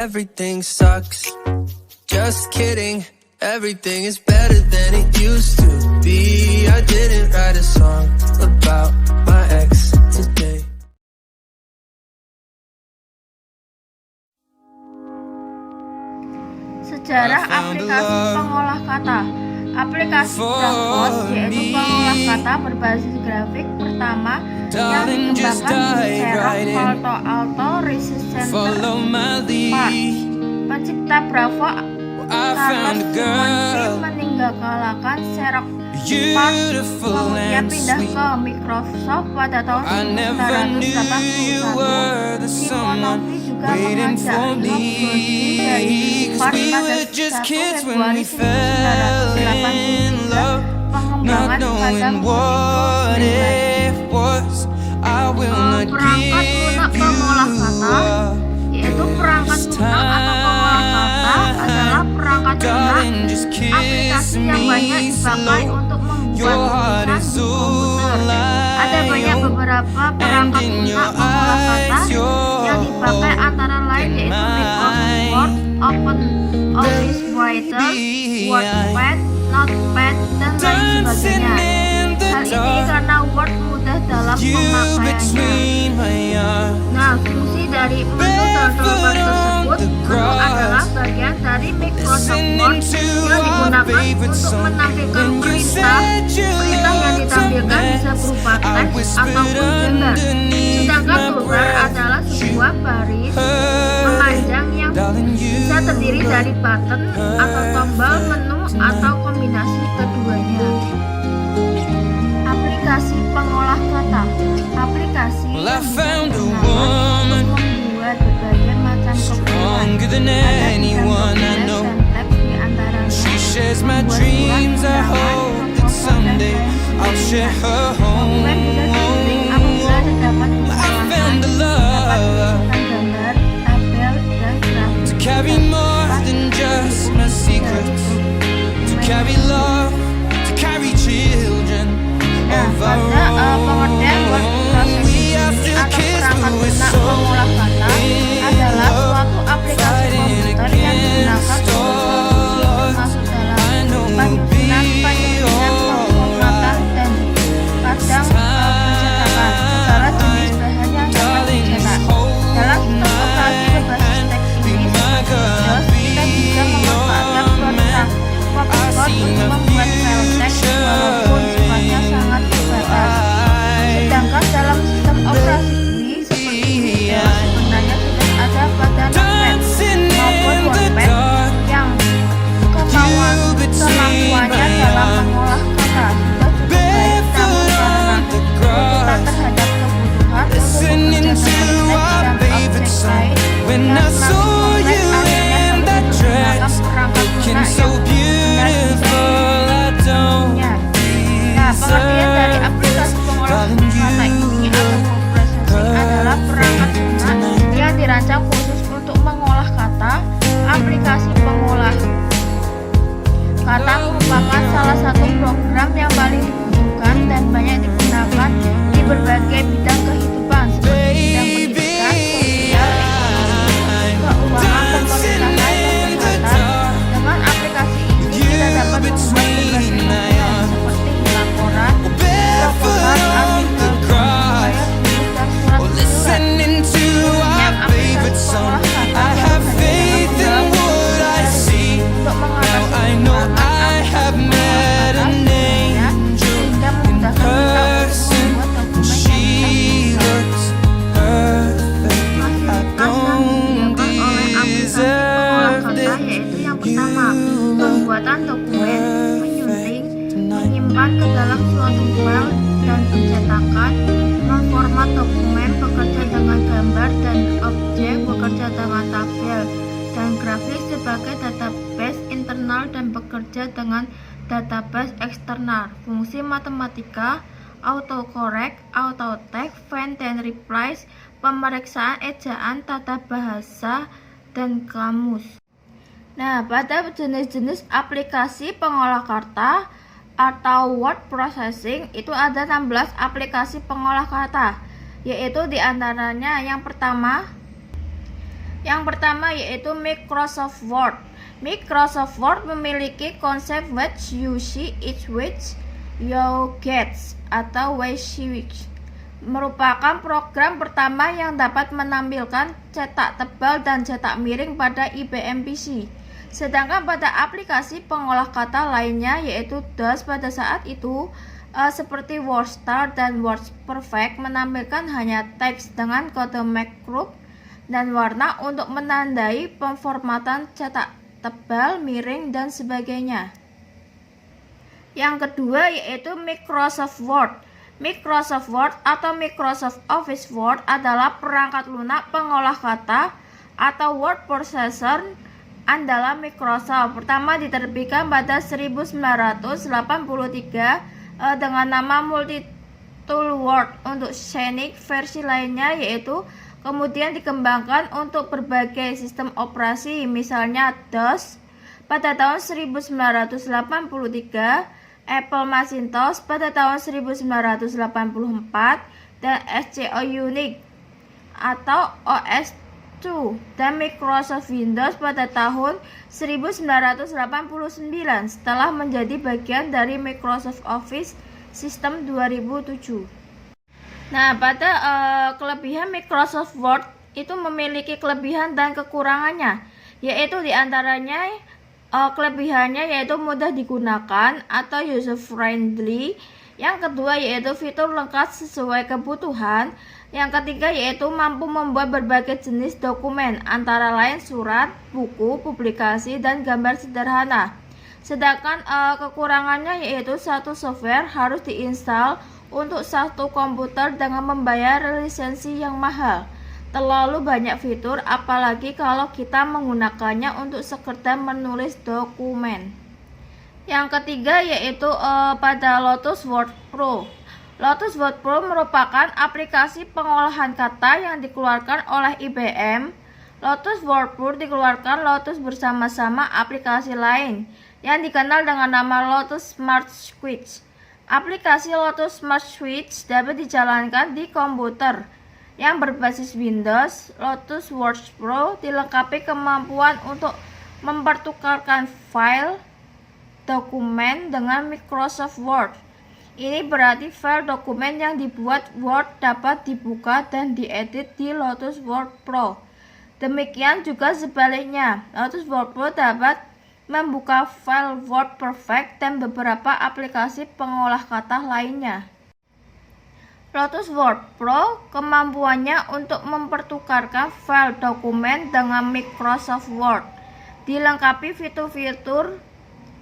Everything sucks. Just kidding. Everything is better than it used to be. I didn't write a song about my ex today. Sejarah aplikasi pengolah kata. Aplikasi Browcode yaitu pengolah kata berbasis grafik pertama yang dikembangkan di Xerox Palo Resistance Parts. Pencipta Bravo Carlos Szymanski meninggalkan Xerox Parts, kemudian pindah ke Microsoft pada tahun 1981. Szymanski juga mengajak Rob Bottin dari Parts pada 1 Februari 1982 pengembangan pada musik perangkat lunak pengolah kata, yaitu perangkat lunak atau pengolah kata adalah perangkat lunak aplikasi yang banyak dipakai untuk membuat tulisan di komputer. Ada beberapa perangkat lunak pengolah kata yang dipakai antara lain yaitu Microsoft Word, OpenOffice Writer, WordPad, Notepad, dan lain sebagainya. Hal ini karena Word mudah dalam pemakaiannya. Nah, fungsi dari menu toolbar tersebut, menu adalah bagian dari Microsoft Word yang digunakan untuk menampilkan perintah yang ditampilkan bisa berupa teks ataupun gambar. Sedangkan toolbar adalah sebuah baris memanjang yang bisa terdiri dari button atau tombol, menu, atau kombinasi keduanya. Aplikasi pengolah kata. Aplikasi yang digunakan untuk membuat berbagai macam keperluan. Ada bidang tulis dan teks di antaranya, membuat surat undangan, memfoto dan lain-lainnya. Dokumen bisa dikirim apabila terdapat kesalahan, dapat menggunakan gambar, tabel, dan grafik. Nah, pada pengertian word processing atau perangkat lunak pengolah kata adalah suatu aplikasi komputer yang digunakan untuk masuk dalam penyusunan, pemformatan, dan kadang pencetakan segala jenis bahan yang dapat dicetak. Dalam sistem operasi berbasis teks ini seperti DOS, kita bisa memanfaatkan shortcut code untuk membuat file teks walaupun sifatnya sangat terbatas. Sedangkan dalam sistem operasi GUI seperti Windows sebenarnya sudah ada pada Notepad maupun WordPad yang kemampuannya dalam mengolah kata sudah cukup baik, namun karena tuntutan terhadap kebutuhan untuk bekerja dengan teks dan objek lain dan makin kompleks, akhirnya harus menggunakan perangkat lunak yang benar bisa dihubunginya. Nah, pengertian dari aplikasi pengolah kata ini atau processing adalah perangkat lunak yang dirancang khusus untuk mengolah kata. Aplikasi pengolah kata merupakan salah satu program yang paling dibutuhkan dan banyak digunakan di berbagai bidang kehidupan seperti bidang pendidikan, sosial, ekonomi, keuangan, pemerintahan, dan kesehatan. Dengan aplikasi ini kita dapat membuat tugas dokumen seperti laporan, proposan, artikel, flyer, tulis, dan surat-surat. Minyak aplikasi pengolah kata baru saja dengan mudah untuk mengatasi kekurangan sehingga memudahkan kita untuk membuat dokumen yang teks dan fasilitas yang disediakan oleh aplikasi pengolah kata yaitu yang pertama, pembuatan dokumen, menyunting, menyimpan ke dalam suatu file dan pencetakan, memformat dokumen, bekerja dengan gambar dan objek, bekerja dengan tabel dan grafis sebagai database internal dan bekerja dengan database eksternal, fungsi matematika, autocorrect, autotext, find and replace, pemeriksaan ejaan, tata bahasa, dan kamus. Nah, pada jenis-jenis aplikasi pengolah kata atau word processing itu ada 16 aplikasi pengolah kata, yaitu diantaranya yang pertama Yang pertama yaitu Microsoft Word. Microsoft Word memiliki konsep what you see is what you get atau WYSIWYG. Merupakan program pertama yang dapat menampilkan cetak tebal dan cetak miring pada IBM PC. Sedangkan pada aplikasi pengolah kata lainnya yaitu DOS pada saat itu seperti WordStar dan WordPerfect menampilkan hanya teks dengan kode macro dan warna untuk menandai pemformatan cetak tebal, miring, dan sebagainya. Yang kedua yaitu Microsoft Word. Microsoft Word atau Microsoft Office Word adalah perangkat lunak pengolah kata atau word processor andalan Microsoft. Pertama diterbitkan pada 1983 dengan nama Multitool Word. Untuk Scenic versi lainnya yaitu kemudian dikembangkan untuk berbagai sistem operasi, misalnya DOS pada tahun 1983, Apple Macintosh pada tahun 1984, dan SCO Unix atau OS/2 dan Microsoft Windows pada tahun 1989 setelah menjadi bagian dari Microsoft Office System 2007. Nah, pada kelebihan Microsoft Word itu memiliki kelebihan dan kekurangannya, yaitu diantaranya kelebihannya yaitu mudah digunakan atau user friendly. Yang kedua yaitu fitur lengkap sesuai kebutuhan. Yang ketiga yaitu mampu membuat berbagai jenis dokumen, antara lain surat, buku, publikasi, dan gambar sederhana. Sedangkan kekurangannya yaitu satu software harus diinstal untuk satu komputer dengan membayar lisensi yang mahal. Terlalu banyak fitur, apalagi kalau kita menggunakannya untuk sekedar menulis dokumen. Yang ketiga yaitu pada Lotus Word Pro. Lotus Word Pro merupakan aplikasi pengolahan kata yang dikeluarkan oleh IBM. Lotus Word Pro dikeluarkan Lotus bersama-sama aplikasi lain yang dikenal dengan nama Lotus Smart Switch. Aplikasi Lotus Smart Switch dapat dijalankan di komputer yang berbasis Windows. Lotus Word Pro dilengkapi kemampuan untuk mempertukarkan file dokumen dengan Microsoft Word. Ini berarti file dokumen yang dibuat Word dapat dibuka dan diedit di Lotus Word Pro. Demikian juga sebaliknya, Lotus Word Pro dapat membuka file WordPerfect dan beberapa aplikasi pengolah kata lainnya. Lotus Word Pro kemampuannya untuk mempertukarkan file dokumen dengan Microsoft Word, dilengkapi fitur-fitur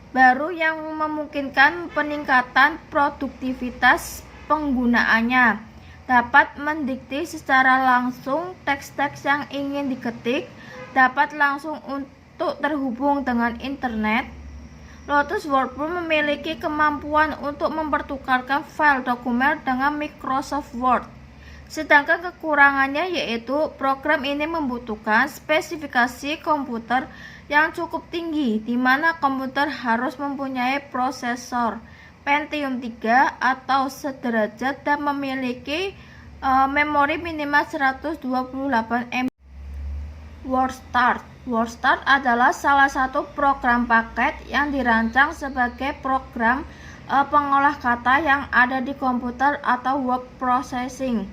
baru yang memungkinkan peningkatan produktivitas penggunaannya. Dapat mendikte secara langsung teks-teks yang ingin diketik, dapat langsung untuk terhubung dengan internet. Lotus Word Pro memiliki kemampuan untuk mempertukarkan file dokumen dengan Microsoft Word. Sedangkan kekurangannya yaitu program ini membutuhkan spesifikasi komputer yang cukup tinggi, di mana komputer harus mempunyai prosesor Pentium 3 atau sederajat dan memiliki memori minimal 128 MB. WordStar. WordStar adalah salah satu program paket yang dirancang sebagai program pengolah kata yang ada di komputer atau word processing.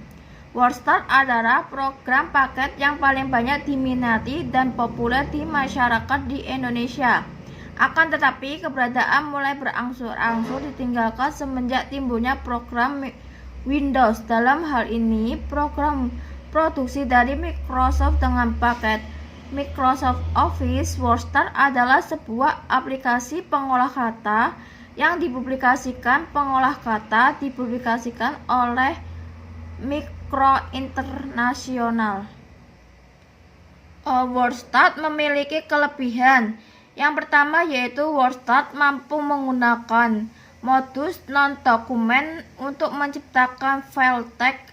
WordStar adalah program paket yang paling banyak diminati dan populer di masyarakat di Indonesia. Akan tetapi keberadaan mulai berangsur-angsur ditinggalkan semenjak timbulnya program Windows. Dalam hal ini, program produksi dari Microsoft dengan paket Microsoft Office. WordStar adalah sebuah aplikasi pengolah kata yang dipublikasikan oleh Micro International. WordStar memiliki kelebihan. Yang pertama yaitu WordStar mampu menggunakan modus non-dokumen untuk menciptakan file teks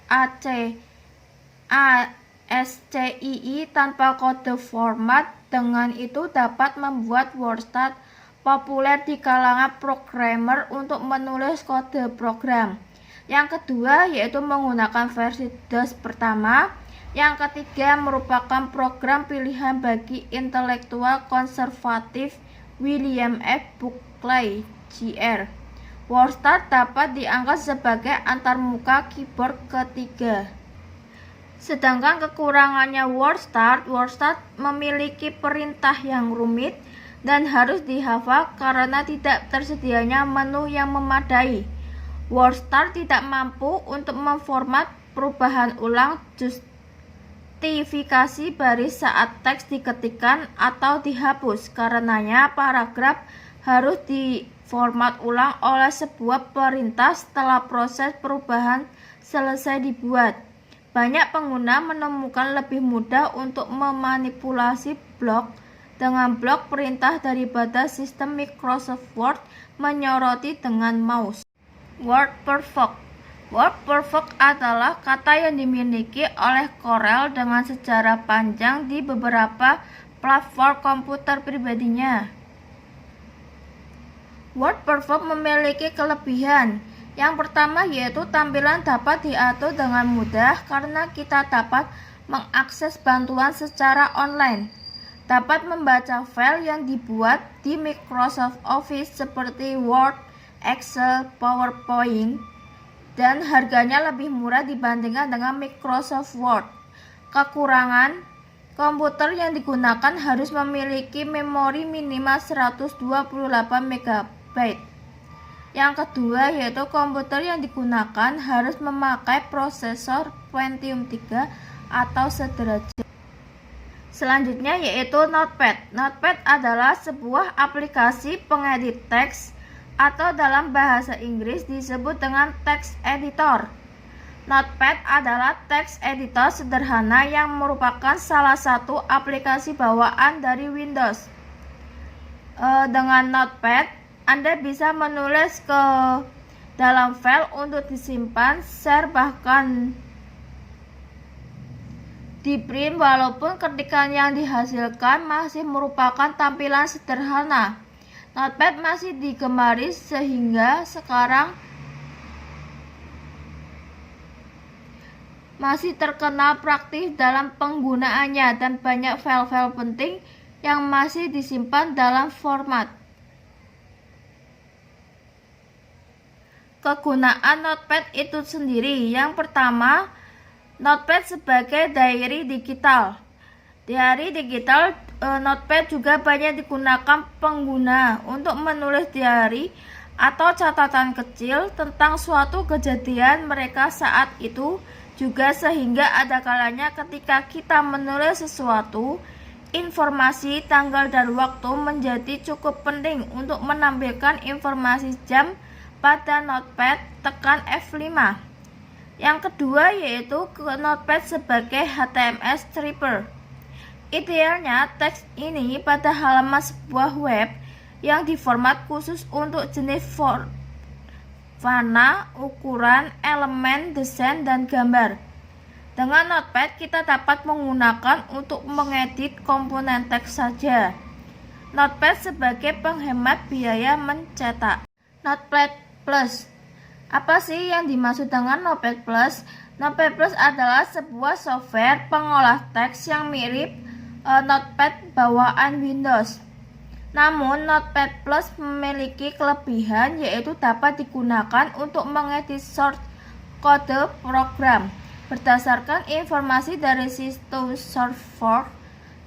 ASCII tanpa kode format. Dengan itu dapat membuat WordStar populer di kalangan programmer untuk menulis kode program. Yang kedua yaitu menggunakan versi DOS pertama. Yang ketiga merupakan program pilihan bagi intelektual konservatif William F. Buckley, Jr. WordStar dapat dianggap sebagai antarmuka keyboard ketiga. Sedangkan kekurangannya WordStar memiliki perintah yang rumit dan harus dihafal karena tidak tersedianya menu yang memadai. WordStar tidak mampu untuk memformat perubahan ulang justifikasi baris saat teks diketikkan atau dihapus. Karenanya paragraf harus diformat ulang oleh sebuah perintah setelah proses perubahan selesai dibuat. Banyak pengguna menemukan lebih mudah untuk memanipulasi blok dengan blok perintah daripada sistem Microsoft Word menyoroti dengan mouse. WordPerfect. WordPerfect adalah kata yang dimiliki oleh Corel dengan sejarah panjang di beberapa platform komputer pribadinya. WordPerfect memiliki kelebihan. Yang pertama yaitu tampilan dapat diatur dengan mudah karena kita dapat mengakses bantuan secara online. Dapat membaca file yang dibuat di Microsoft Office seperti Word, Excel, PowerPoint, dan harganya lebih murah dibandingkan dengan Microsoft Word. Kekurangan, komputer yang digunakan harus memiliki memori minimal 128 MB. Yang kedua yaitu komputer yang digunakan harus memakai prosesor Pentium 3 atau sederajat. Selanjutnya yaitu Notepad. Notepad adalah sebuah aplikasi pengedit teks atau dalam bahasa Inggris disebut dengan text editor. Notepad adalah text editor sederhana yang merupakan salah satu aplikasi bawaan dari Windows. Dengan Notepad Anda bisa menulis ke dalam file untuk disimpan, share, bahkan di print walaupun ketikan yang dihasilkan masih merupakan tampilan sederhana. Notepad masih digemari sehingga sekarang masih terkenal praktis dalam penggunaannya dan banyak file-file penting yang masih disimpan dalam format. Kegunaan Notepad itu sendiri. Yang pertama, Notepad sebagai diary digital. Diary digital, Notepad juga banyak digunakan pengguna untuk menulis diary atau catatan kecil tentang suatu kejadian mereka saat itu juga, sehingga ada kalanya ketika kita menulis sesuatu, informasi, tanggal, dan waktu menjadi cukup penting untuk menampilkan informasi jam pada Notepad, tekan F5. Yang kedua yaitu Notepad sebagai HTML stripper. Idealnya teks ini pada halaman sebuah web yang diformat khusus untuk jenis warna, ukuran, elemen, desain, dan gambar. Dengan Notepad kita dapat menggunakan untuk mengedit komponen teks saja. Notepad sebagai penghemat biaya mencetak. Notepad Plus. Apa sih yang dimaksud dengan Notepad Plus? Notepad Plus adalah sebuah software pengolah teks yang mirip Notepad bawaan Windows. Namun Notepad Plus memiliki kelebihan yaitu dapat digunakan untuk mengedit source kode program. Berdasarkan informasi dari situs SourceForge,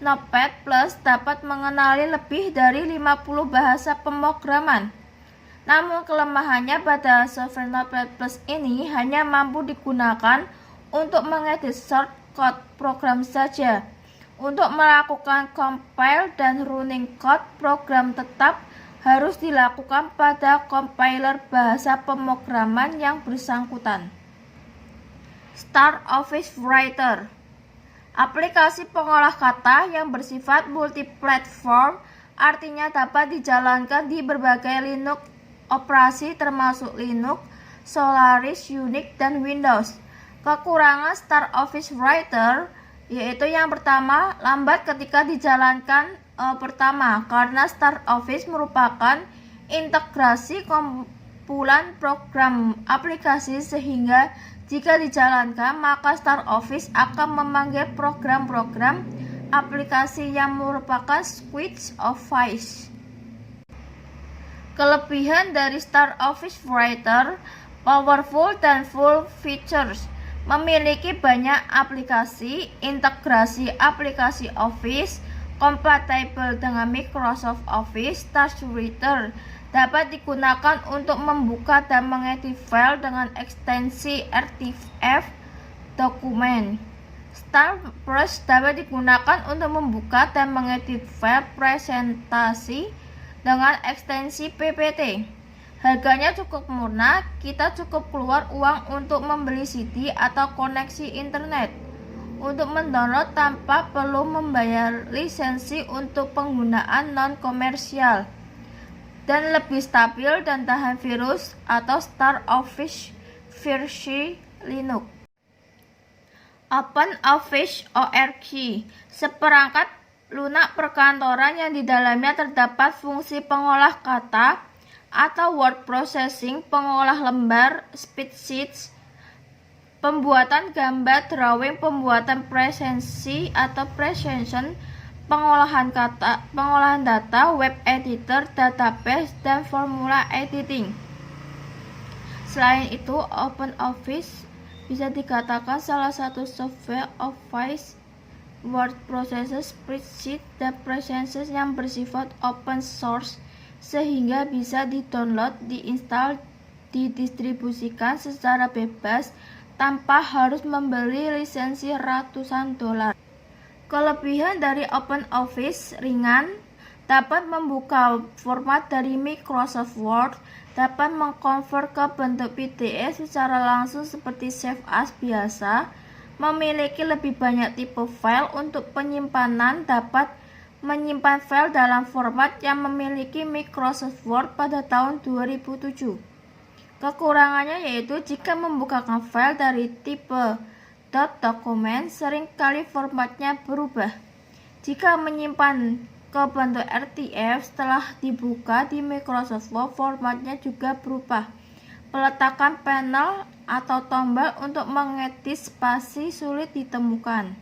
Notepad Plus dapat mengenali lebih dari 50 bahasa pemrograman. Namun kelemahannya pada software Notepad Plus ini hanya mampu digunakan untuk mengedit source code program saja. Untuk melakukan compile dan running code program tetap harus dilakukan pada compiler bahasa pemrograman yang bersangkutan. Start Office Writer. Aplikasi pengolah kata yang bersifat multiplatform, artinya dapat dijalankan di berbagai Linux operasi termasuk Linux, Solaris, Unix, dan Windows. Kekurangan Start Office Writer yaitu yang pertama, lambat ketika dijalankan pertama karena Start Office merupakan integrasi kumpulan program aplikasi sehingga Jika dijalankan, maka Start Office akan memanggil program-program aplikasi yang merupakan suite Office. Kelebihan dari Start Office Writer, powerful dan full features, memiliki banyak aplikasi, integrasi aplikasi Office, kompatibel dengan Microsoft Office. Start Writer dapat digunakan untuk membuka dan mengedit file dengan ekstensi RTF dokumen. Start Plus dapat digunakan untuk membuka dan mengedit file presentasi dengan ekstensi PPT. Harganya cukup murah, kita cukup keluar uang untuk membeli CD atau koneksi internet. Untuk mendownload tanpa perlu membayar lisensi untuk penggunaan non-komersial dan lebih stabil dan tahan virus atau Start Office versi Linux. OpenOffice .org, seperangkat lunak perkantoran yang di dalamnya terdapat fungsi pengolah kata atau word processing, pengolah lembar, spreadsheets, pembuatan gambar, drawing, pembuatan presensi atau presentation, pengolahan data, web editor, database, dan formula editing. Selain itu, OpenOffice bisa dikatakan salah satu software Office word processor, spreadsheet, dan presences yang bersifat open source sehingga bisa di-download, diinstal, didistribusikan secara bebas tanpa harus membeli lisensi ratusan dolar. Kelebihan dari OpenOffice ringan, dapat membuka format dari Microsoft Word, dapat mengkonvert ke bentuk PDF secara langsung seperti Save As biasa, memiliki lebih banyak tipe file untuk penyimpanan, dapat menyimpan file dalam format yang memiliki Microsoft Word pada tahun 2007. Kekurangannya yaitu jika membukakan file dari tipe .dokumen, seringkali formatnya berubah. Jika menyimpan ke bentuk RTF setelah dibuka di Microsoft Word, formatnya juga berubah. Peletakan panel atau tombol untuk mengedit spasi sulit ditemukan.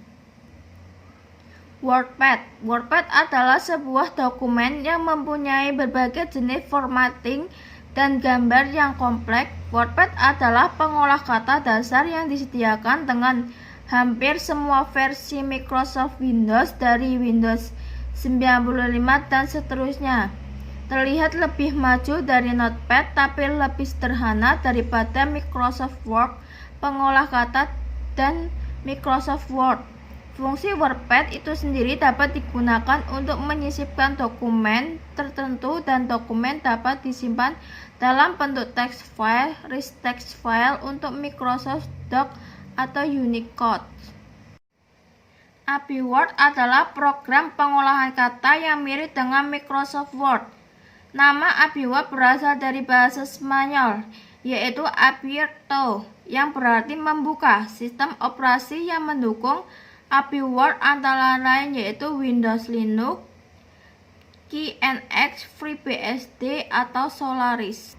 WordPad adalah sebuah dokumen yang mempunyai berbagai jenis formatting dan gambar yang kompleks. WordPad adalah pengolah kata dasar yang disediakan dengan hampir semua versi Microsoft Windows dari Windows 95 dan seterusnya. Terlihat lebih maju dari Notepad tapi lebih sederhana daripada Microsoft Word, pengolah kata, dan Microsoft Word. Fungsi WordPad itu sendiri dapat digunakan untuk menyisipkan dokumen tertentu dan dokumen dapat disimpan dalam bentuk text file, rich text file untuk Microsoft Doc atau Unicode. API Word adalah program pengolahan kata yang mirip dengan Microsoft Word. Nama API Word berasal dari bahasa Spanyol, yaitu abierto, yang berarti membuka. Sistem operasi yang mendukung API Word antara lain yaitu Windows Linux, KNX, FreeBSD, atau Solaris.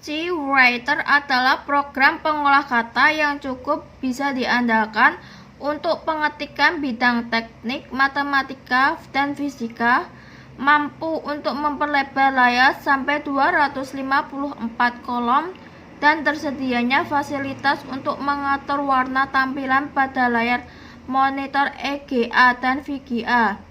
CWriter adalah program pengolah kata yang cukup bisa diandalkan untuk pengetikan bidang teknik, matematika, dan fisika, mampu untuk memperlebar layar sampai 254 kolom, dan tersedianya fasilitas untuk mengatur warna tampilan pada layar monitor EGA dan VGA.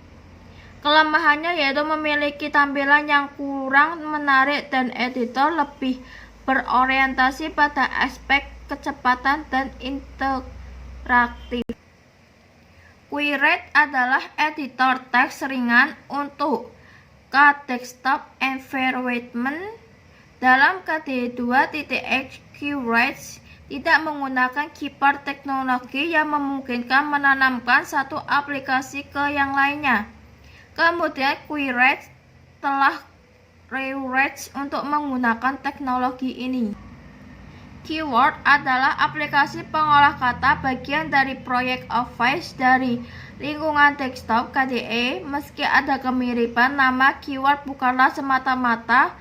Kelemahannya yaitu memiliki tampilan yang kurang menarik dan editor lebih berorientasi pada aspek kecepatan dan interaktif. QWrite adalah editor teks ringan untuk desktop environment. Dalam KDE2.x, QWrite tidak menggunakan keyboard teknologi yang memungkinkan menanamkan satu aplikasi ke yang lainnya. Kemudian QWrite telah rewrite untuk menggunakan teknologi ini. Keyword adalah aplikasi pengolah kata bagian dari proyek Office dari lingkungan desktop KDE. Meski ada kemiripan, nama keyword bukanlah semata-mata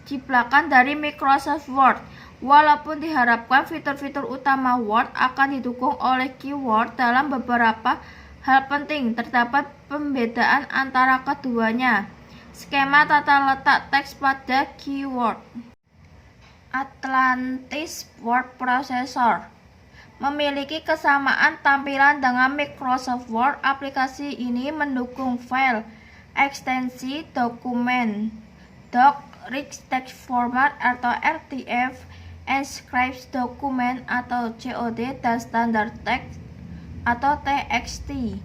ciplakan dari Microsoft Word. Walaupun diharapkan fitur-fitur utama Word akan didukung oleh keyword, dalam beberapa hal penting terdapat pembedaan antara keduanya. Skema tata letak teks pada keyword. Atlantis Word Processor memiliki kesamaan tampilan dengan Microsoft Word. Aplikasi ini mendukung file, ekstensi, dokumen, doc, rich text format atau RTF, Enterprise dokumen atau COD, dan standard text atau TXT.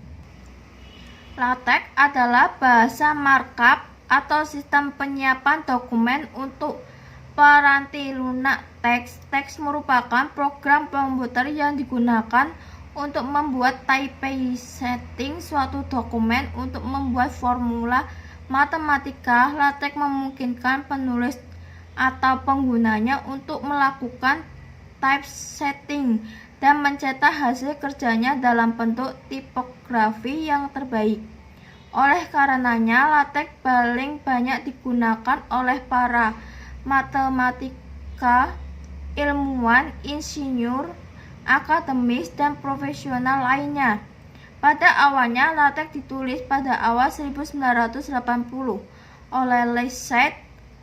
LaTeX adalah bahasa markup atau sistem penyiapan dokumen untuk peranti lunak teks. Teks merupakan program komputer yang digunakan untuk membuat typesetting suatu dokumen. Untuk membuat formula matematika, LaTeX memungkinkan penulis atau penggunanya untuk melakukan typesetting dan mencetak hasil kerjanya dalam bentuk tipografi yang terbaik. Oleh karenanya, LaTeX paling banyak digunakan oleh para matematika, ilmuwan, insinyur, akademis, dan profesional lainnya. Pada awalnya, LaTeX ditulis pada awal 1980 oleh Leslie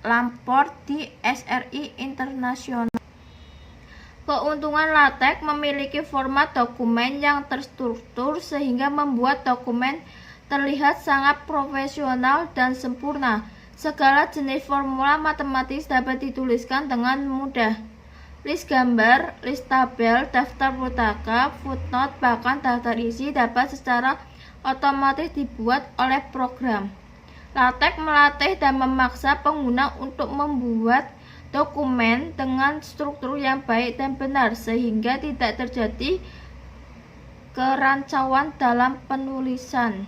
Lamport di SRI Internasional. Keuntungan LaTeX memiliki format dokumen yang terstruktur sehingga membuat dokumen terlihat sangat profesional dan sempurna. Segala jenis formula matematis dapat dituliskan dengan mudah. List gambar, list tabel, daftar pustaka, footnote, bahkan daftar isi dapat secara otomatis dibuat oleh program. LaTeX melatih dan memaksa pengguna untuk membuat dokumen dengan struktur yang baik dan benar sehingga tidak terjadi kerancauan dalam penulisan.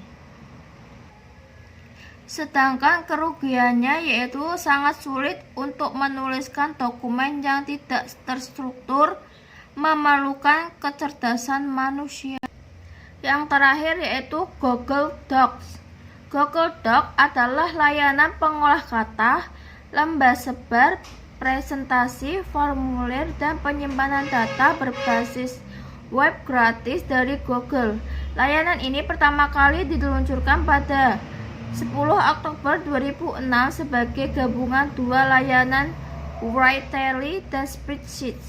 Sedangkan kerugiannya yaitu sangat sulit untuk menuliskan dokumen yang tidak terstruktur, memerlukan kecerdasan manusia. Yang terakhir yaitu Google Docs. Google Docs adalah layanan pengolah kata, lembah sebar, presentasi, formulir, dan penyimpanan data berbasis web gratis dari Google. Layanan ini pertama kali diluncurkan pada 10 Oktober 2006 sebagai gabungan dua layanan Writely dan Spreadsheet.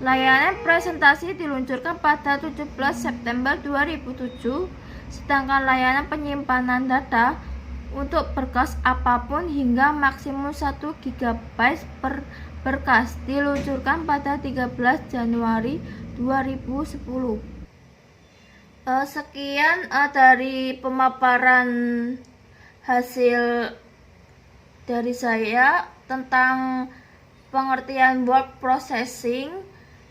Layanan presentasi diluncurkan pada 17 September 2007, sedangkan layanan penyimpanan data untuk berkas apapun hingga maksimum 1 GB per berkas diluncurkan pada 13 Januari 2010. Sekian dari pemaparan hasil dari saya tentang pengertian word processing.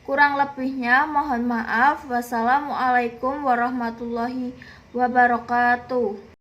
Kurang lebihnya mohon maaf. Wassalamualaikum warahmatullahi wabarakatuh.